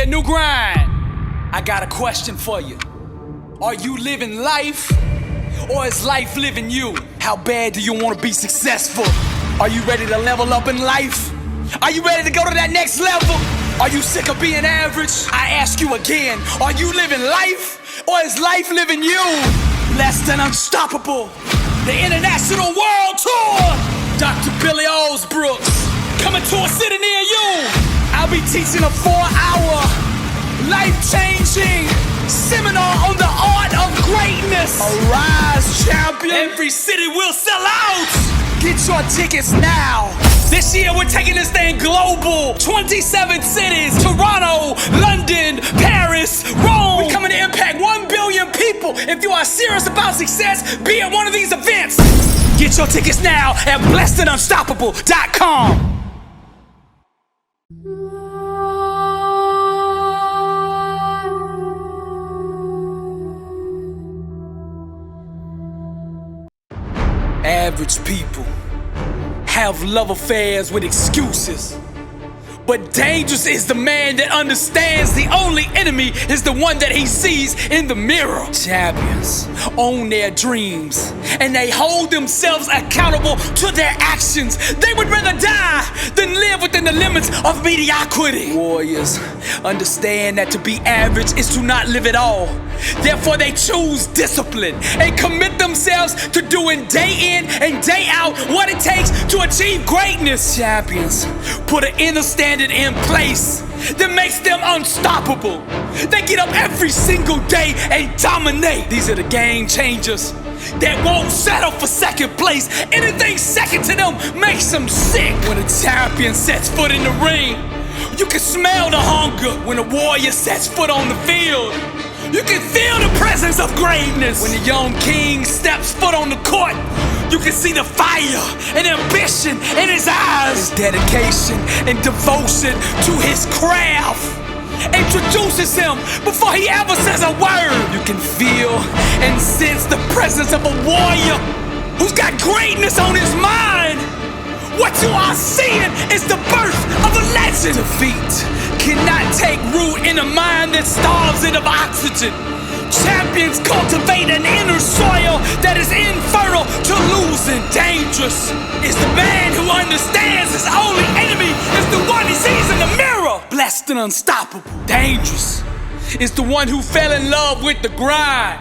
year, new grind. I got a question for you. Are you living life, or is life living you? How bad do you want to be successful? Are you ready to level up in life? Are you ready to go to that next level? Are you sick of being average? I ask you again, are you living life, or is life living you? Less than unstoppable, the international world tour. Dr. Billy Alsbrooks, coming to a city near you. I'll be teaching a 4-hour, life-changing seminar on the art of greatness. Arise, champion. Every city will sell out. Get your tickets now. This year we're taking this thing global. 27 cities, Toronto, London, Paris, Rome. We're coming to impact 1 billion people. If you are serious about success, be at one of these events. Get your tickets now at blessedandunstoppable.com. Average people have love affairs with excuses. But dangerous is the man that understands the only enemy is the one that he sees in the mirror. Champions own their dreams and they hold themselves accountable to their actions. They would rather die than live within the limits of mediocrity. Warriors understand that to be average is to not live at all. Therefore they choose discipline and commit themselves to doing day in and day out what it takes to achieve greatness. Champions put an inner standard in place that makes them unstoppable. They get up every single day and dominate. These are the game changers that won't settle for second place. Anything second to them makes them sick. When a champion sets foot in the ring, you can smell the hunger. When a warrior sets foot on the field, you can feel the presence of greatness. When the young king steps foot on the court, you can see the fire and ambition in his eyes. His dedication and devotion to his craft introduces him before he ever says a word. You can feel and sense the presence of a warrior who's got greatness on his mind. What you are seeing is the birth of a legend. Defeat cannot take root in a mind that starves it of oxygen. Champions cultivate an inner soil that is infertile to losing. Dangerous is the man who understands his only enemy is the one he sees in the mirror. Blessed and unstoppable. Dangerous is the one who fell in love with the grind,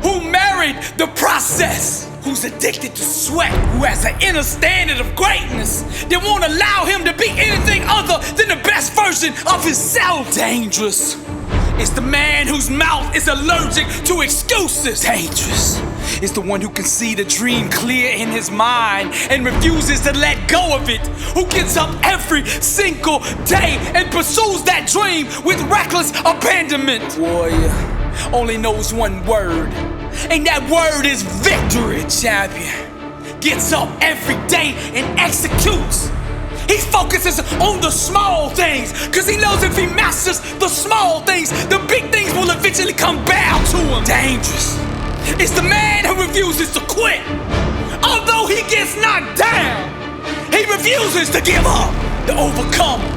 who married the process, who's addicted to sweat, who has an inner standard of greatness that won't allow him to be anything other than the best version of himself. Dangerous is the man whose mouth is allergic to excuses. Dangerous is the one who can see the dream clear in his mind and refuses to let go of it, who gets up every single day and pursues that dream with reckless abandonment. Warrior only knows one word, and that word is victory. Champion gets up every day and executes. He focuses on the small things, cause he knows if he masters the small things, the big things will eventually come bow to him. Dangerous is the man who refuses to quit. Although he gets knocked down, he refuses to give up. The overcomer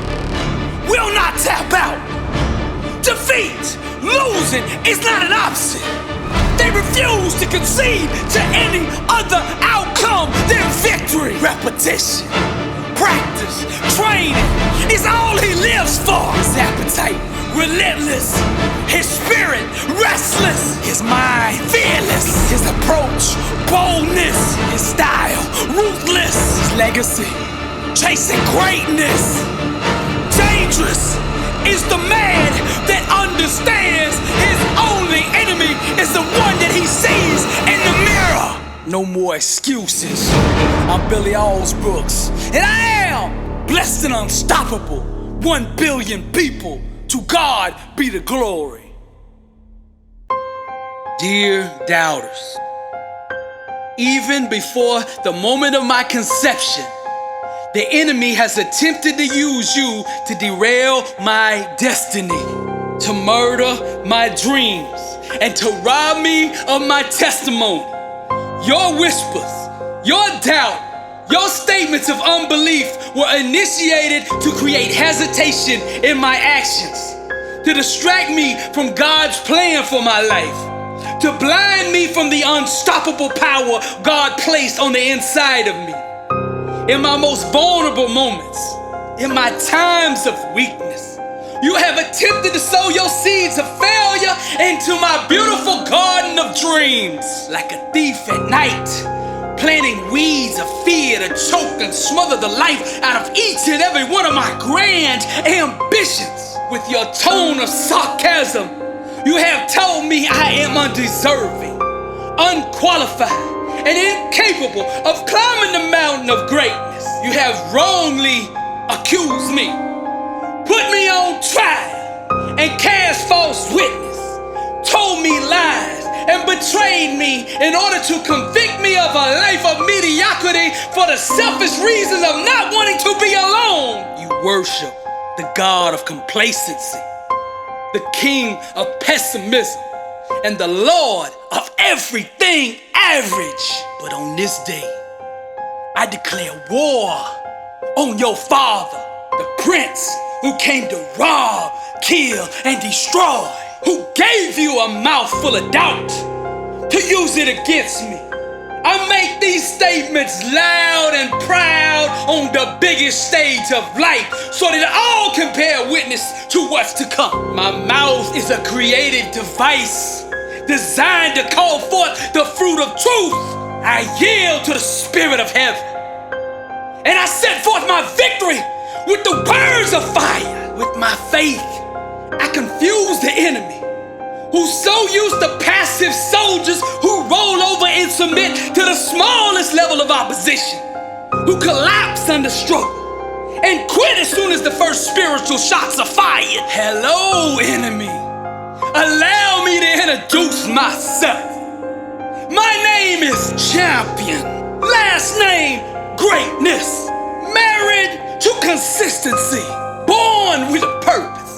will not tap out. Defeat, losing is not an option. They refuse to concede to any other outcome than victory. Repetition, practice, training is all he lives for. His appetite relentless, his spirit restless, his mind fearless, his approach boldness, his style ruthless, his legacy chasing greatness. Dangerous is the man that understands his only enemy is the one that he sees in the mirror. No more excuses. I'm Billy Alsbrooks, and I am blessed and unstoppable. 1 billion people, to God be the glory. Dear doubters, even before the moment of my conception, the enemy has attempted to use you to derail my destiny, to murder my dreams, and to rob me of my testimony. Your whispers, your doubt, your statements of unbelief were initiated to create hesitation in my actions. to distract me from God's plan for my life, to blind me from the unstoppable power God placed on the inside of me. In my most vulnerable moments, in my times of weakness, you have attempted to sow your seeds of failure into my beautiful garden of dreams. Like a thief at night, planting weeds of fear to choke and smother the life out of each and every one of my grand ambitions. With your tone of sarcasm, you have told me I am undeserving, unqualified, and incapable of climbing the mountain of greatness. You have wrongly accused me, put me on trial, and cast false witness, told me lies, and betrayed me in order to convict me of a life of mediocrity for the selfish reasons of not wanting to be alone. You worship the God of complacency, the King of pessimism, and the Lord of everything average. But on this day, I declare war on your father, the prince who came to rob, kill, and destroy, who gave you a mouth full of doubt to use it against me. I make these statements loud and proud on the biggest stage of life so that all can bear witness to what's to come. My mouth is a creative device designed to call forth the fruit of truth. I yield to the spirit of heaven, and I set forth my victory with the words of fire. With my faith, I confuse the enemy, who's so used to passive soldiers who roll over and submit to the smallest level of opposition, who collapse under struggle and quit as soon as the first spiritual shots are fired. Hello, enemy. Allow me to introduce myself. My name is Champion. Last name, Greatness. Married to consistency. Born with a purpose.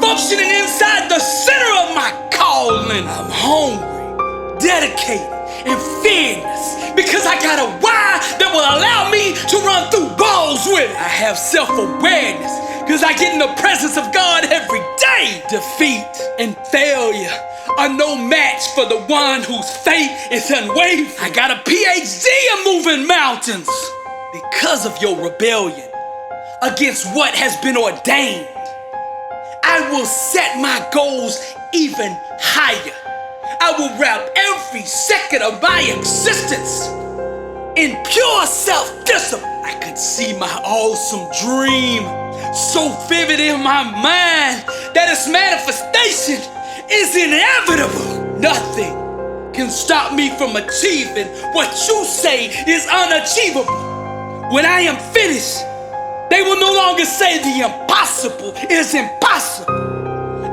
Functioning inside the center of my calling. I'm hungry, dedicated, and fearless because I got a why that will allow me to run through walls with it. I have self-awareness because I get in the presence of God every day. Defeat and failure are no match for the one whose faith is unwavering. I got a PhD in moving mountains because of your rebellion against what has been ordained. I will set my goals even higher. I will wrap every second of my existence in pure self-discipline. I could see my awesome dream so vivid in my mind that its manifestation is inevitable. Nothing can stop me from achieving what you say is unachievable. When I am finished, they will no longer say the impossible is impossible.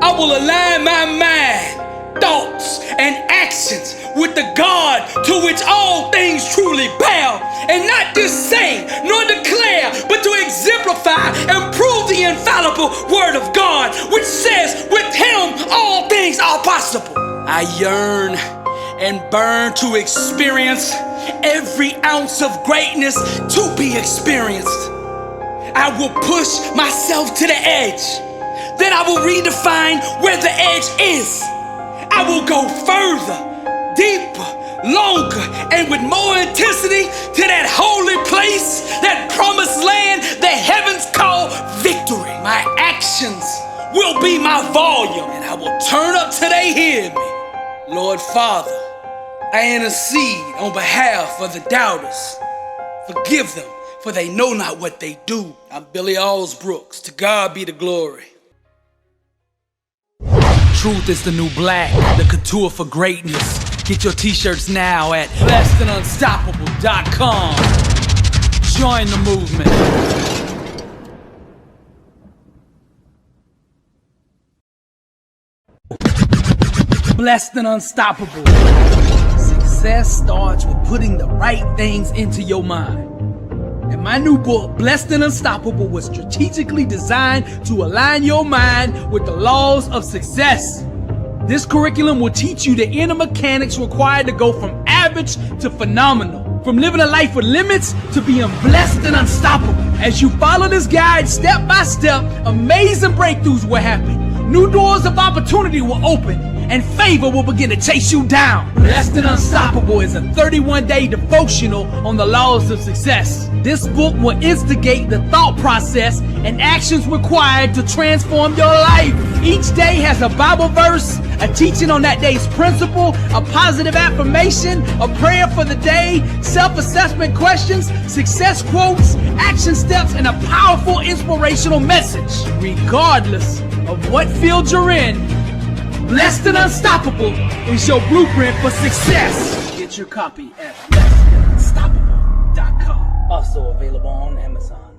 I will align my mind, thoughts, and actions with the God to which all things truly bow, and not just say nor declare, but to exemplify and prove the infallible word of God, which says, with him all things are possible. I yearn and burn to experience every ounce of greatness to be experienced. I will push myself to the edge. Then I will redefine where the edge is. I will go further, deeper, longer, and with more intensity to that holy place, that promised land that heavens call victory. My actions will be my volume, and I will turn up till they hear me. Lord Father, I intercede on behalf of the doubters. Forgive them, for they know not what they do. I'm Billy Alsbrooks. To God be the glory. Truth is the new black, the couture for greatness. Get your t-shirts now at blessedandunstoppable.com. Join the movement. Blessed and unstoppable. Success starts with putting the right things into your mind. And my new book, Blessed and Unstoppable, was strategically designed to align your mind with the laws of success. This curriculum will teach you the inner mechanics required to go from average to phenomenal, from living a life with limits to being blessed and unstoppable. As you follow this guide step by step, amazing breakthroughs will happen. new doors of opportunity will open and favor will begin to chase you down. Blessed and Unstoppable is a 31-day devotional on the laws of success. This book will instigate the thought process and actions required to transform your life. Each day has a Bible verse, a teaching on that day's principle, a positive affirmation, a prayer for the day, self-assessment questions, success quotes, action steps, and a powerful inspirational message. Regardless of what field you're in, Blessed and Unstoppable is your blueprint for success. Get your copy at blessedandunstoppable.com. Also available on Amazon.